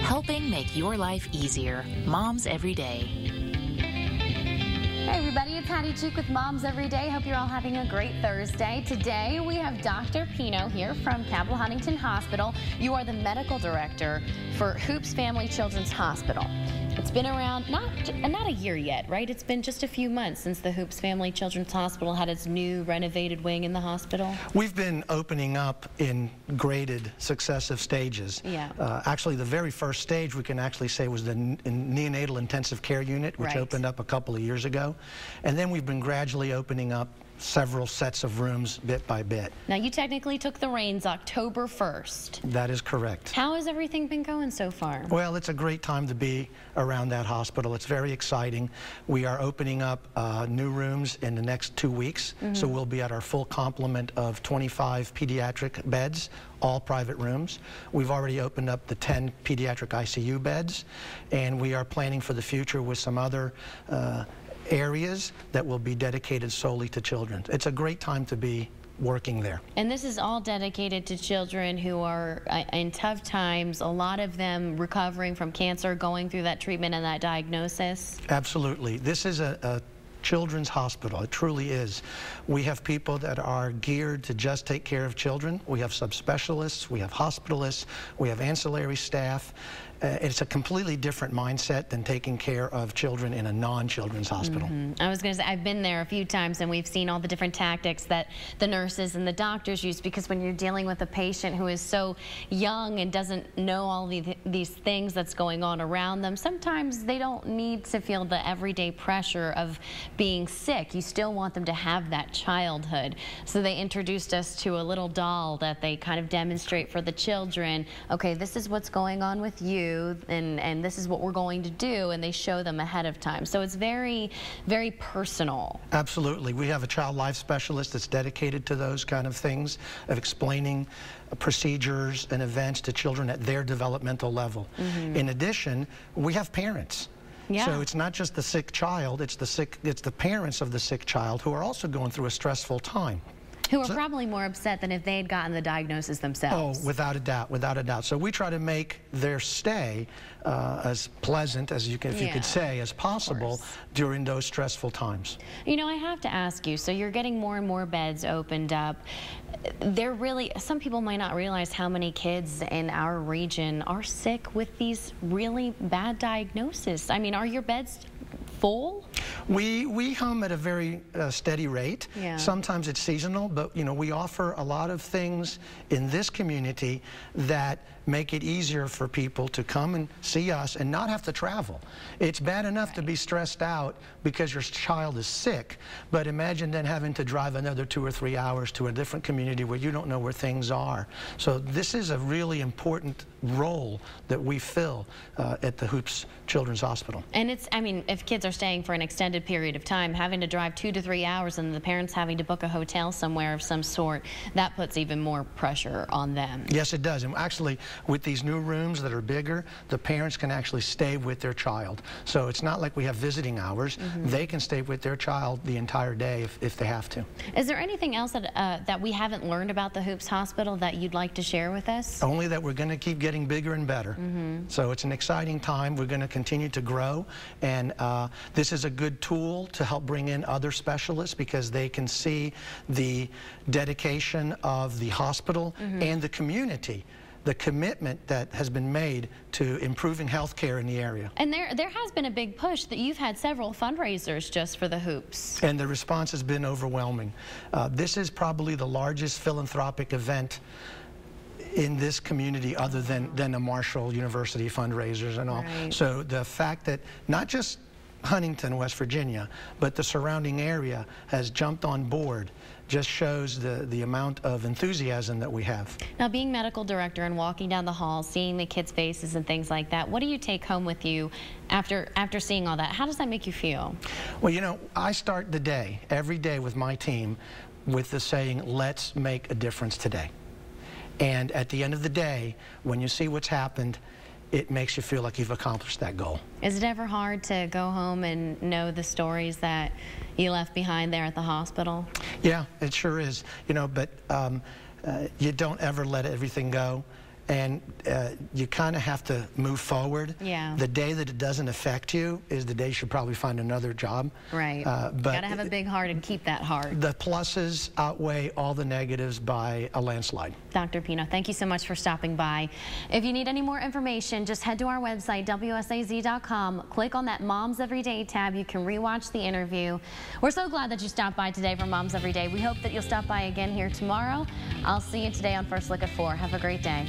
helping make your life easier. Moms Every Day. Hey everybody, it's Hattie Cheek with Moms Every Day. Hope you're all having a great Thursday. Today we have Dr. Pino here from Capital Huntington Hospital. You are the medical director for Hoops Family Children's Hospital. It's been around not a year yet, right? It's been just a few months since the Hoops Family Children's Hospital had its new renovated wing in the hospital. We've been opening up in graded successive stages. Yeah. Actually, the very first stage we can actually say was the neonatal intensive care unit, which opened up a couple of years ago. And then we've been gradually opening up several sets of rooms bit by bit. Now, you technically took the reins October 1st. That is correct. How has everything been going so far? Well, it's a great time to be around that hospital. It's very exciting. We are opening up new rooms in the next 2 weeks, so we'll be at our full complement of 25 pediatric beds, all private rooms. We've already opened up the 10 pediatric ICU beds, and we are planning for the future with some other areas that will be dedicated solely to children. It's a great time to be working there. And this is all dedicated to children who are in tough times, a lot of them recovering from cancer, going through that treatment and that diagnosis. Absolutely. This is a children's hospital. It truly is. We have people that are geared to just take care of children. We have subspecialists, we have hospitalists, we have ancillary staff. It's a completely different mindset than taking care of children in a non-children's hospital. I was going to say, I've been there a few times and we've seen all the different tactics that the nurses and the doctors use, because when you're dealing with a patient who is so young and doesn't know all these things that's going on around them, sometimes they don't need to feel the everyday pressure of being sick. You still want them to have that childhood. So they introduced us to a little doll that they kind of demonstrate for the children. Okay, this is what's going on with you. And this is what we're going to do, and they show them ahead of time. So it's very, very personal. Absolutely. We have a child life specialist that's dedicated to those kind of things, of explaining procedures and events to children at their developmental level. In addition, we have parents. Yeah. So it's not just the sick child, it's the parents of the sick child who are also going through a stressful time. Who are probably more upset than if they had gotten the diagnosis themselves. Oh, without a doubt, without a doubt. So we try to make their stay as pleasant as you could say, as possible during those stressful times. You know, I have to ask you, so you're getting more and more beds opened up. Some people might not realize how many kids in our region are sick with these really bad diagnoses. I mean, are your beds full? We hum at a very steady rate. Yeah. Sometimes it's seasonal, but you know, we offer a lot of things in this community that make it easier for people to come and see us and not have to travel. It's bad enough to be stressed out because your child is sick, but imagine then having to drive another 2 or 3 hours to a different community where you don't know where things are. So this is a really important role that we fill at the Hoops Children's Hospital. And it's, I mean, if kids are staying for an extended period of time, having to drive 2 to 3 hours and the parents having to book a hotel somewhere of some sort, that puts even more pressure on them. Yes, it does. And actually, with these new rooms that are bigger, the parents can actually stay with their child. So it's not like we have visiting hours. They can stay with their child the entire day if they have to. Is there anything else that we haven't learned about the Hoops Hospital that you'd like to share with us? Only that we're going to keep getting bigger and better. So it's an exciting time. We're going to continue to grow, and this is a good tool to help bring in other specialists because they can see the dedication of the hospital and the community, the commitment that has been made to improving health care in the area. And there has been a big push that you've had several fundraisers just for the Hoops. And the response has been overwhelming. This is probably the largest philanthropic event in this community other than the Marshall University fundraisers and all. So the fact that not just Huntington, West Virginia, but the surrounding area has jumped on board just shows the amount of enthusiasm that we have. Now, being medical director and walking down the hall, seeing the kids' faces and things like that, what do you take home with you after seeing all that? How does that make you feel? Well, you know, I start the day, every day with my team, with the saying, let's make a difference today. And at the end of the day, when you see what's happened, it makes you feel like you've accomplished that goal. Is it ever hard to go home and know the stories that you left behind there at the hospital? Yeah, it sure is. You know, but you don't ever let everything go. and you kind of have to move forward. Yeah. The day that it doesn't affect you is the day you should probably find another job. Right. But Got to have a big heart and keep that heart. the pluses outweigh all the negatives by a landslide. Dr. Pino, thank you so much for stopping by. If you need any more information, just head to our website, WSAZ.com. Click on that Moms Everyday tab. You can rewatch the interview. We're so glad that you stopped by today for Moms Everyday. We hope that you'll stop by again here tomorrow. I'll see you today on First Look at 4. Have a great day.